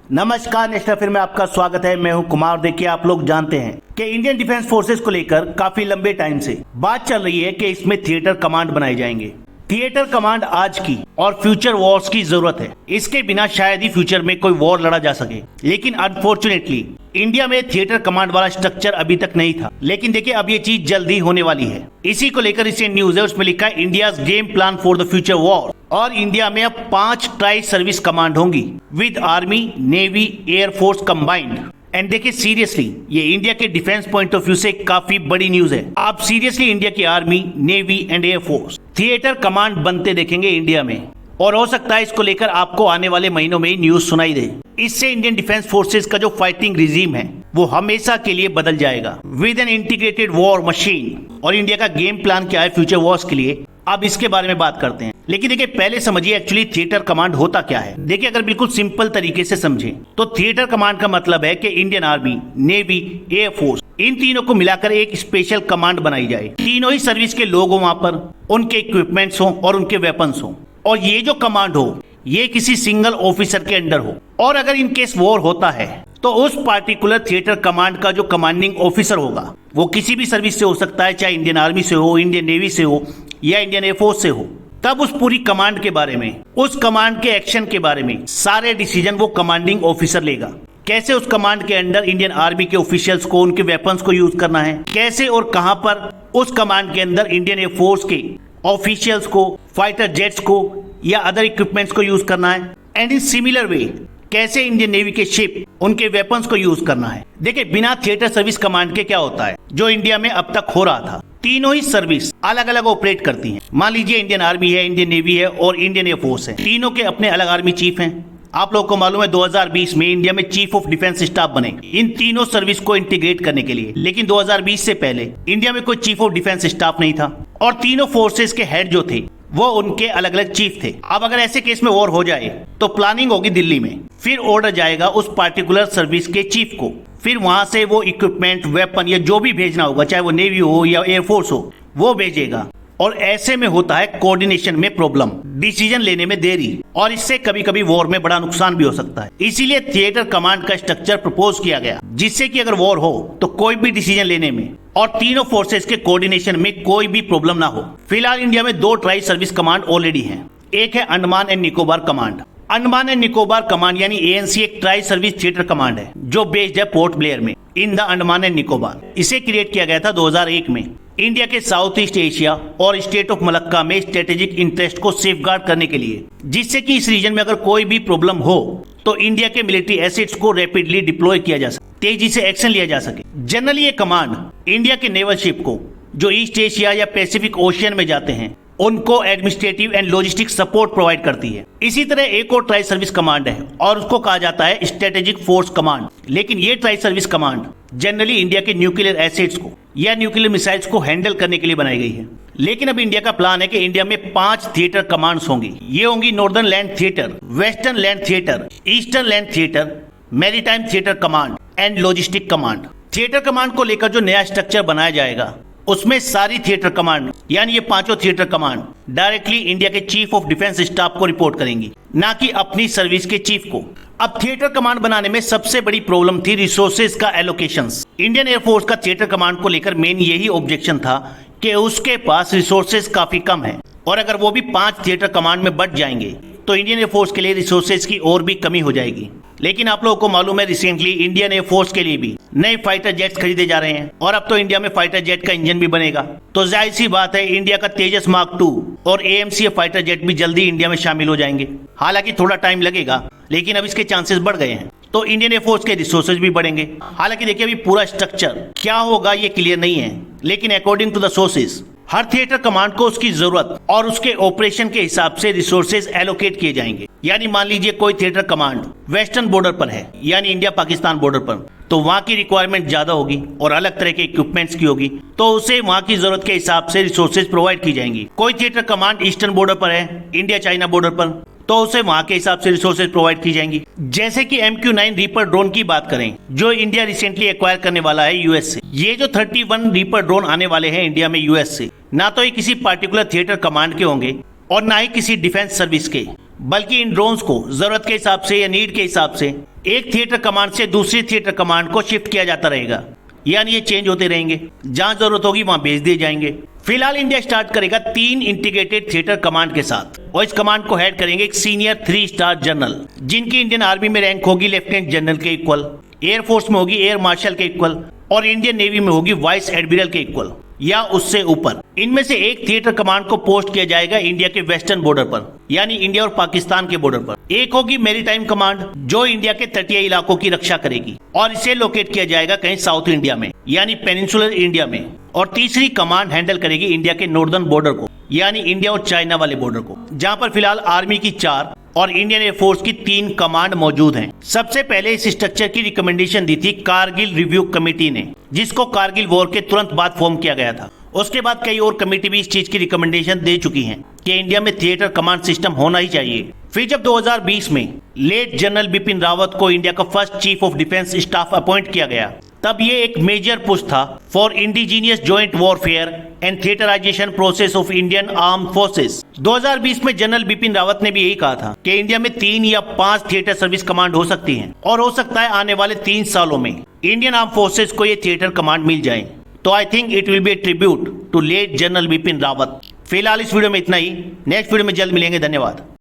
नमस्कार, national film में आपका स्वागत है। मैं हूं कुमार। देखिए, आप लोग जानते हैं कि इंडियन डिफेंस फोर्सेस को लेकर काफी लंबे टाइम से बात चल रही है कि इसमें थिएटर कमांड बनाए जाएंगे। थिएटर कमांड आज की और फ्यूचर वॉर्स की जरूरत है। इसके बिना शायद ही फ्यूचर में कोई वॉर लड़ा जा सके, लेकिन अनफॉर्चुनेटली इंडिया में थिएटर कमांड वाला स्ट्रक्चर अभी तक नहीं था। लेकिन देखिए, अब ये चीज जल्दी होने वाली है। इसी को लेकर रिसेंट न्यूज है, उसमें लिखा है India's game plan for the future war. और इंडिया में अब 5 ट्राई सर्विस कमांड होंगी with army, navy, air force combined. And देखिए, सीरियसली ये इंडिया के डिफेंस पॉइंट ऑफ व्यू से काफी बड़ी न्यूज है। आप सीरियसली इंडिया की army, navy and air force theatre command बनते देखेंगे इंडिया में। और हो सकता है इसको लेकर आपको आने वाले महीनों में न्यूज सुनाई दे। इससे इंडियन डिफेंस फोर्सेस का जो फाइटिंग रिजीम है वो हमेशा के लिए बदल जाएगा with an integrated war machine. और इंडिया का गेम प्लान क्या है फ्यूचर वॉर्स के लिए, अब इसके बारे में बात करते हैं। लेकिन देखिए, पहले समझिए एक्चुअली थिएटर कमांड होता क्या है। देखिए, अगर बिल्कुल सिंपल तरीके से समझें तो थिएटर कमांड का मतलब है कि इंडियन आर्मी, नेवी, एयरफोर्स इन तीनों को मिलाकर एक स्पेशल कमांड बनाई जाए। तीनों ही सर्विस के लोग हो वहां पर, उनके इक्विपमेंट्स हो और उनके वेपन्स हो। और ये जो कमांड हो ये किसी सिंगल ऑफिसर के अंडर हो। और अगर इन केस वॉर होता है तो उस पार्टिकुलर थिएटर कमांड का जो कमांडिंग ऑफिसर होगा वो किसी भी सर्विस से हो सकता है, चाहे इंडियन आर्मी से हो, इंडियन नेवी से हो या इंडियन एयरफोर्स से हो। तब उस पूरी कमांड के बारे में, उस कमांड के एक्शन के बारे में सारे डिसीजन वो कमांडिंग ऑफिसर लेगा। कैसे उस कमांड के अंडर इंडियन आर्मी के ऑफिशियल्स को उनके वेपन्स को यूज करना है, कैसे और कहां पर उस कमांड के अंदर इंडियन एयरफोर्स के ऑफिशियल्स को, फाइटर जेट्स को या अदर इक्विपमेंट्स को यूज करना है। एंड इन सिमिलर वे कैसे इंडियन नेवी के शिप, उनके वेपन्स को यूज करना है। देखिए, बिना थिएटर सर्विस कमांड के क्या होता है जो इंडिया में अब तक हो रहा था, तीनों ही सर्विस अलग अलग ऑपरेट करती हैं। मान लीजिए इंडियन आर्मी है, इंडियन नेवी है और इंडियन एयरफोर्स है। तीनों के अपने अलग आर्मी चीफ हैं। आप लोगों को मालूम है 2020 में इंडिया में चीफ ऑफ डिफेंस स्टाफ बने इन तीनों सर्विस को इंटीग्रेट करने के लिए। लेकिन 2020 से पहले इंडिया में कोई चीफ ऑफ डिफेंस स्टाफ नहीं था और तीनों फोर्सेस के हेड जो थे वो उनके अलग अलग चीफ थे। अब अगर ऐसे केस में वॉर हो जाए तो प्लानिंग होगी दिल्ली में, फिर ऑर्डर जाएगा उस पार्टिकुलर सर्विस के चीफ को, फिर वहां से वो इक्विपमेंट, वेपन या जो भी भेजना होगा, चाहे वो नेवी हो या एयरफोर्स हो, वो भेजेगा। और ऐसे में होता है कोऑर्डिनेशन में प्रॉब्लम, डिसीजन लेने में देरी, और इससे कभी कभी वॉर में बड़ा नुकसान भी हो सकता है। इसीलिए थिएटर कमांड का स्ट्रक्चर प्रपोज किया गया, जिससे कि अगर वॉर हो तो कोई भी डिसीजन लेने में और तीनों फोर्सेस के कोऑर्डिनेशन में कोई भी प्रॉब्लम ना हो। फिलहाल इंडिया में 2 ट्राई सर्विस कमांड ऑलरेडी हैं। एक है Andaman and Nicobar command. Andaman and Nicobar command यानी ANC एक ट्राई सर्विस थिएटर कमांड है जो बेस्ड है पोर्ट ब्लेयर में in the Andaman and Nicobar. इसे क्रिएट किया गया था 2001 में इंडिया के साउथ ईस्ट एशिया और स्टेट ऑफ मलक्का में स्ट्रेटेजिक इंटरेस्ट को सेफगार्ड करने के लिए, जिससे कि इस रीजन में अगर कोई भी प्रॉब्लम हो तो इंडिया के मिलिट्री एसेट्स को रैपिडली डिप्लॉय किया जा सके, तेजी से एक्शन लिया जा सके। जनरली ये कमांड इंडिया के नेवल शिप को जो ईस्ट एशिया या पैसिफिक ओशियन में जाते हैं उनको administrative and logistic support provide करती है। इसी तरह एक और ट्राई सर्विस कमांड है और उसको कहा जाता है स्ट्रेटेजिक फोर्स कमांड। लेकिन ये tri service command generally India के न्यूक्लियर एसेट्स को या न्यूक्लियर मिसाइल्स को हैंडल करने के लिए बनाई गई है। लेकिन अब इंडिया का प्लान है कि इंडिया में 5 थिएटर कमांड्स होंगी। ये होंगी northern land theatre, western land theatre, eastern land theatre, maritime theatre command and logistic command. Theatre command को लेकर जो नया स्ट्रक्चर बनाया जाएगा उसमें सारी थिएटर कमांड यानी ये 5 थिएटर कमांड डायरेक्टली इंडिया के चीफ ऑफ डिफेंस स्टाफ को रिपोर्ट करेंगी, ना कि अपनी सर्विस के चीफ को। अब थिएटर कमांड बनाने में सबसे बड़ी प्रॉब्लम थी रिसोर्सेज का एलोकेशंस। इंडियन एयरफोर्स का थिएटर कमांड को लेकर मेन यही ऑब्जेक्शन था कि उसके पास रिसोर्सेज काफी कम है और अगर वो भी 5 थिएटर कमांड में बट जाएंगे तो इंडियन एयरफोर्स के लिए रिसोर्सेज की और भी कमी हो जाएगी। लेकिन आप लोगों को मालूम है रिसेंटली इंडियन एयरफोर्स के लिए भी नए फाइटर जेट्स खरीदे जा रहे हैं और अब तो इंडिया में फाइटर जेट का इंजन भी बनेगा। तो जाहिर सी बात है इंडिया का तेजस मार्क 2 और AMC फाइटर जेट भी जल्दी इंडिया में शामिल हो जाएंगे। हालांकि थोड़ा टाइम लगेगा, लेकिन अब इसके चांसेस बढ़ गए हैं तो इंडियन एयरफोर्स के रिसोर्सेज भी बढ़ेंगे। हालांकि देखिए, अभी पूरा स्ट्रक्चर क्या होगा ये क्लियर नहीं है, लेकिन अकॉर्डिंग टू द सोर्सेज हर थिएटर कमांड को उसकी जरूरत और उसके ऑपरेशन के हिसाब से रिसोर्सेज एलोकेट किए जाएंगे। यानी मान लीजिए कोई थिएटर कमांड वेस्टर्न बॉर्डर पर है यानी इंडिया पाकिस्तान बॉर्डर पर, तो वहां की रिक्वायरमेंट ज्यादा होगी और अलग तरह के इक्विपमेंट्स की होगी, तो उसे वहां की जरूरत के हिसाब से रिसोर्सेज प्रोवाइड की जाएंगी। कोई थिएटर कमांड ईस्टर्न बॉर्डर पर है, इंडिया चाइना बॉर्डर पर, तो उसे वहां के हिसाब से रिसोर्सेज प्रोवाइड की जाएंगी। जैसे कि MQ-9 रीपर ड्रोन की बात करें जो इंडिया रिसेंटली एक्वायर करने वाला है यूएस से। ये जो 31 रीपर ड्रोन आने वाले हैं इंडिया में यूएस से, ना तो ये किसी पार्टिकुलर थिएटर कमांड के होंगे और ना ही किसी डिफेंस सर्विस के, बल्कि इन ड्रोन्स को जरूरत के हिसाब से या नीड के हिसाब से एक थिएटर कमांड से दूसरी थिएटर कमांड को शिफ्ट किया जाता रहेगा, यानी ये चेंज होते रहेंगे, जहां जरूरत होगी वहां भेज दिए जाएंगे। फिलहाल इंडिया स्टार्ट करेगा 3 इंटीग्रेटेड थिएटर कमांड के साथ, और इस कमांड को हेड करेंगे एक सीनियर 3 स्टार जनरल, जिनकी इंडियन आर्मी में रैंक होगी लेफ्टिनेंट जनरल के इक्वल, एयरफोर्स में होगी एयर मार्शल के इक्वल, और इंडियन नेवी में होगी वाइस एडमिरल के इक्वल या उससे ऊपर। इनमें से एक थिएटर कमांड को पोस्ट किया जाएगा इंडिया के वेस्टर्न बॉर्डर पर, यानी इंडिया और पाकिस्तान के बॉर्डर पर। एक होगी मैरीटाइम कमांड, जो इंडिया के तटीय इलाकों की रक्षा करेगी, और इसे लोकेट किया जाएगा कहीं साउथ इंडिया में, यानी पेनिनसुलर इंडिया में। और तीसरी कमांड हैंडल करेगी इंडिया के नॉर्दर्न बॉर्डर को, यानी इंडिया और चाइना वाले बॉर्डर को, जहां पर फिलहाल आर्मी की 4 और इंडियन एयरफोर्स की 3 कमांड मौजूद हैं। सबसे पहले इस स्ट्रक्चर की रिकमेंडेशन दी थी कारगिल रिव्यू कमेटी ने, जिसको कारगिल वॉर के तुरंत बाद फॉर्म किया गया था। उसके बाद कई और कमेटी भी इस चीज की रिकमेंडेशन दे चुकी हैं कि इंडिया में थिएटर कमांड सिस्टम होना ही चाहिए। फिर जब 2020 में लेट जनरल बिपिन रावत को इंडिया का first chief of defence staff appoint किया गया, तब ये एक मेजर पुश था for indigenous joint warfare and theatrisation process of Indian armed forces. 2020 में जनरल बिपिन रावत ने भी यही कहा था कि इंडिया में 3 या 5 थिएटर सर्विस कमांड हो सकती हैं, और हो सकता है आने वाले 3 सालों में इंडियन आर्म फोर्सेस को ये थिएटर कमांड मिल जाए। तो I think it will be a tribute to late general Bipin Rawat. फिलहाल इस वीडियो में इतना ही, नेक्स्ट वीडियो में जल्द मिलेंगे। धन्यवाद।